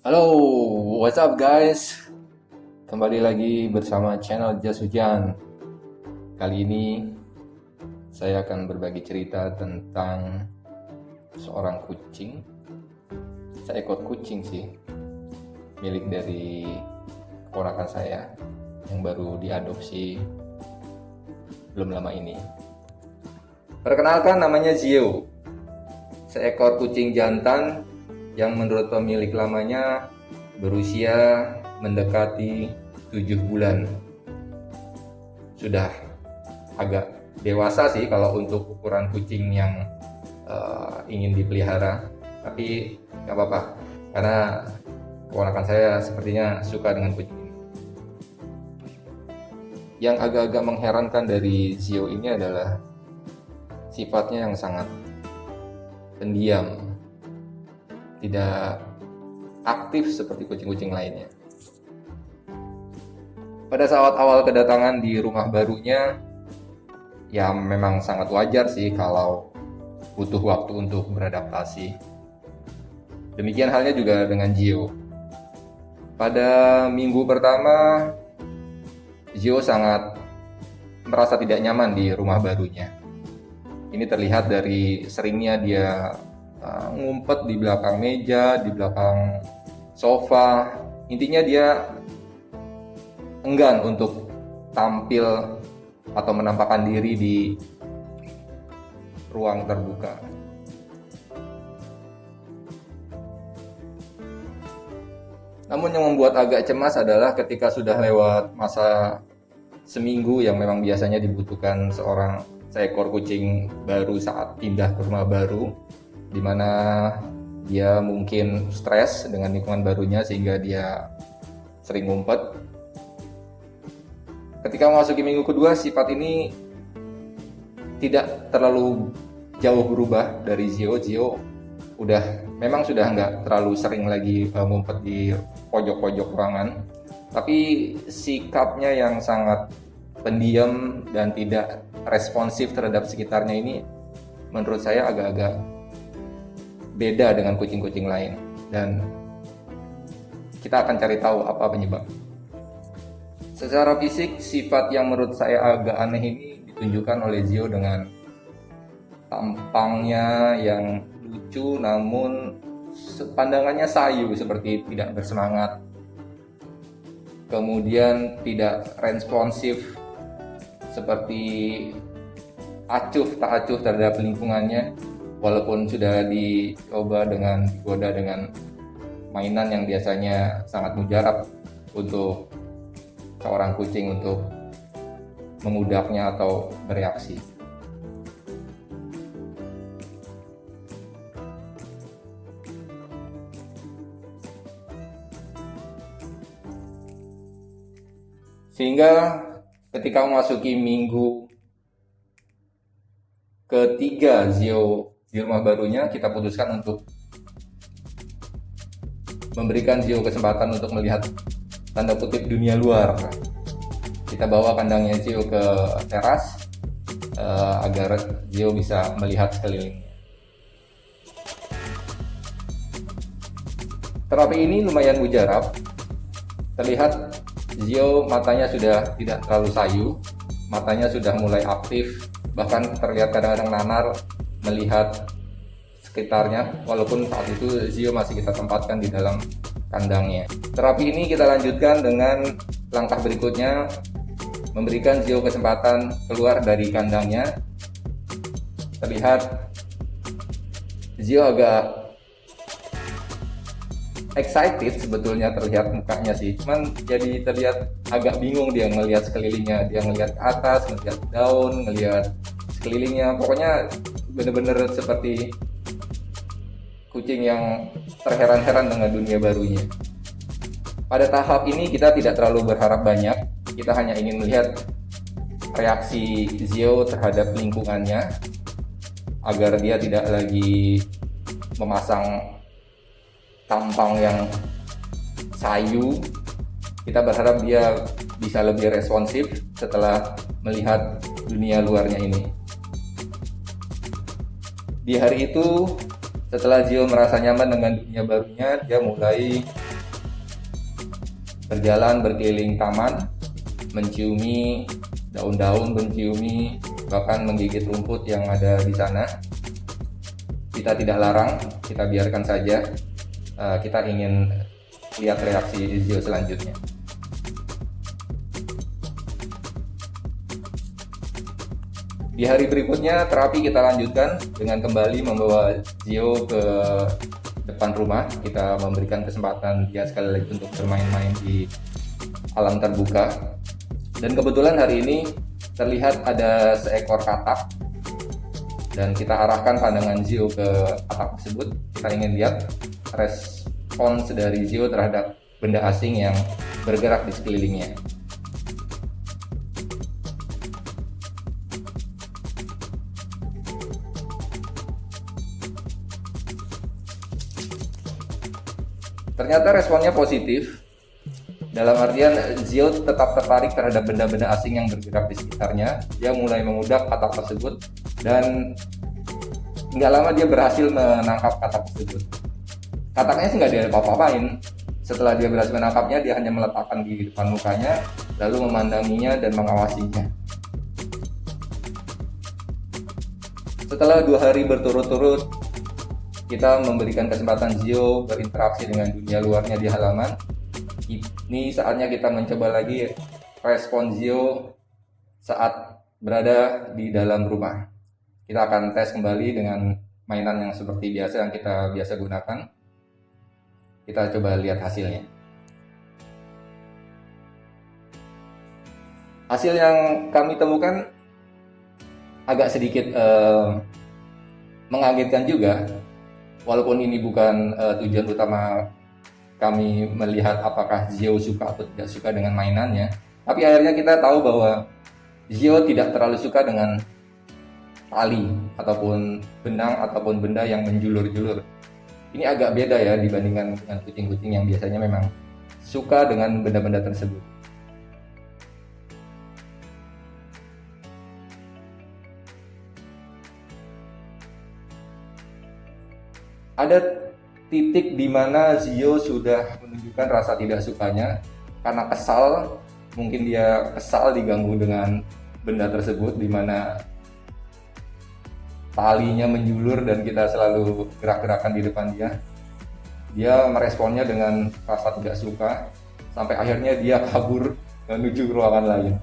Halo, what's up guys? Kembali lagi bersama channel Jas Hujan. Kali ini saya akan berbagi cerita tentang seorang kucing. Seekor kucing sih, milik dari keponakan saya yang baru diadopsi belum lama ini. Perkenalkan, namanya Zio, seekor kucing jantan yang menurut pemilik lamanya berusia mendekati 7 bulan. Sudah agak dewasa sih kalau untuk ukuran kucing yang ingin dipelihara, tapi nggak apa-apa karena keponakan saya sepertinya suka dengan kucing ini. Yang agak-agak mengherankan dari Zio ini adalah sifatnya yang sangat pendiam, tidak aktif seperti kucing-kucing lainnya. Pada saat awal kedatangan di rumah barunya, ya memang sangat wajar sih kalau butuh waktu untuk beradaptasi. Demikian halnya juga dengan Zio. Pada minggu pertama, Zio sangat merasa tidak nyaman di rumah barunya. Ini terlihat dari seringnya dia ngumpet di belakang meja, di belakang sofa. Intinya dia enggan untuk tampil atau menampakkan diri di ruang terbuka. Namun yang membuat agak cemas adalah ketika sudah lewat masa seminggu yang memang biasanya dibutuhkan seekor kucing baru saat pindah ke rumah baru, di mana dia mungkin stres dengan lingkungan barunya sehingga dia sering ngumpet. Ketika memasuki minggu kedua, sifat ini tidak terlalu jauh berubah dari Zio. Zio memang sudah nggak terlalu sering lagi ngumpet di pojok-pojok ruangan, tapi sikapnya yang sangat pendiam dan tidak responsif terhadap sekitarnya ini menurut saya agak-agak beda dengan kucing-kucing lain, dan kita akan cari tahu apa penyebab. Secara fisik, sifat yang menurut saya agak aneh ini ditunjukkan oleh Zio dengan tampangnya yang lucu namun pandangannya sayu seperti tidak bersemangat, kemudian tidak responsif seperti acuh tak acuh terhadap lingkungannya. Walaupun sudah digoda dengan mainan yang biasanya sangat mujarab untuk seorang kucing untuk memudahnya atau bereaksi. Sehingga ketika memasuki minggu ketiga Zio di rumah barunya, kita putuskan untuk memberikan Zio kesempatan untuk melihat tanda kutip dunia luar. Kita bawa kandangnya Zio ke teras agar Zio bisa melihat sekelilingnya. Terapi ini lumayan mujarab. Terlihat Zio matanya sudah tidak terlalu sayu, matanya sudah mulai aktif, bahkan terlihat kadang-kadang nanar melihat sekitarnya, walaupun saat itu Zio masih kita tempatkan di dalam kandangnya. Terapi ini kita lanjutkan dengan langkah berikutnya, memberikan Zio kesempatan keluar dari kandangnya. Terlihat Zio agak excited sebetulnya, terlihat mukanya sih, cuman jadi terlihat agak bingung dia ngelihat sekelilingnya. Dia ngelihat ke atas, ngelihat daun, ngelihat sekelilingnya, pokoknya bener-bener seperti kucing yang terheran-heran dengan dunia barunya. Pada tahap ini kita tidak terlalu berharap banyak, kita hanya ingin melihat reaksi Zio terhadap lingkungannya agar dia tidak lagi memasang tampang yang sayu. Kita berharap dia bisa lebih responsif setelah melihat dunia luarnya ini. Di hari itu, setelah Zio merasa nyaman dengan dunia barunya, dia mulai berjalan berkeliling taman, menciumi daun-daun, menciumi bahkan menggigit rumput yang ada di sana. Kita tidak larang, kita biarkan saja. Kita ingin lihat reaksi Zio selanjutnya. Di hari berikutnya terapi kita lanjutkan dengan kembali membawa Zio ke depan rumah. Kita memberikan kesempatan dia sekali lagi untuk bermain-main di alam terbuka. Dan kebetulan hari ini terlihat ada seekor katak, dan kita arahkan pandangan Zio ke katak tersebut. Kita ingin lihat respons dari Zio terhadap benda asing yang bergerak di sekelilingnya. Ternyata responnya positif, dalam artian Zio tetap tertarik terhadap benda-benda asing yang bergerak di sekitarnya. Dia mulai mengudak katak tersebut, dan nggak lama dia berhasil menangkap katak tersebut. Kataknya sih nggak dia apa-apain. Setelah dia berhasil menangkapnya, dia hanya meletakkan di depan mukanya, lalu memandanginya dan mengawasinya. Setelah 2 hari berturut-turut, kita memberikan kesempatan Zio berinteraksi dengan dunia luarnya di halaman. Ini saatnya kita mencoba lagi respon Zio saat berada di dalam rumah. Kita akan tes kembali dengan mainan yang seperti biasa yang kita biasa gunakan. Kita coba lihat hasilnya. Hasil yang kami temukan agak sedikit mengagetkan juga. Walaupun ini bukan tujuan utama kami melihat apakah Zio suka atau tidak suka dengan mainannya, tapi akhirnya kita tahu bahwa Zio tidak terlalu suka dengan tali ataupun benang ataupun benda yang menjulur-julur. Ini agak beda ya dibandingkan dengan kucing-kucing yang biasanya memang suka dengan benda-benda tersebut. Ada titik di mana Zio sudah menunjukkan rasa tidak sukanya karena kesal. Mungkin dia kesal diganggu dengan benda tersebut, di mana talinya menjulur dan kita selalu gerak-gerakan di depan dia. Dia meresponnya dengan rasa tidak suka, sampai akhirnya dia kabur menuju ruangan lain.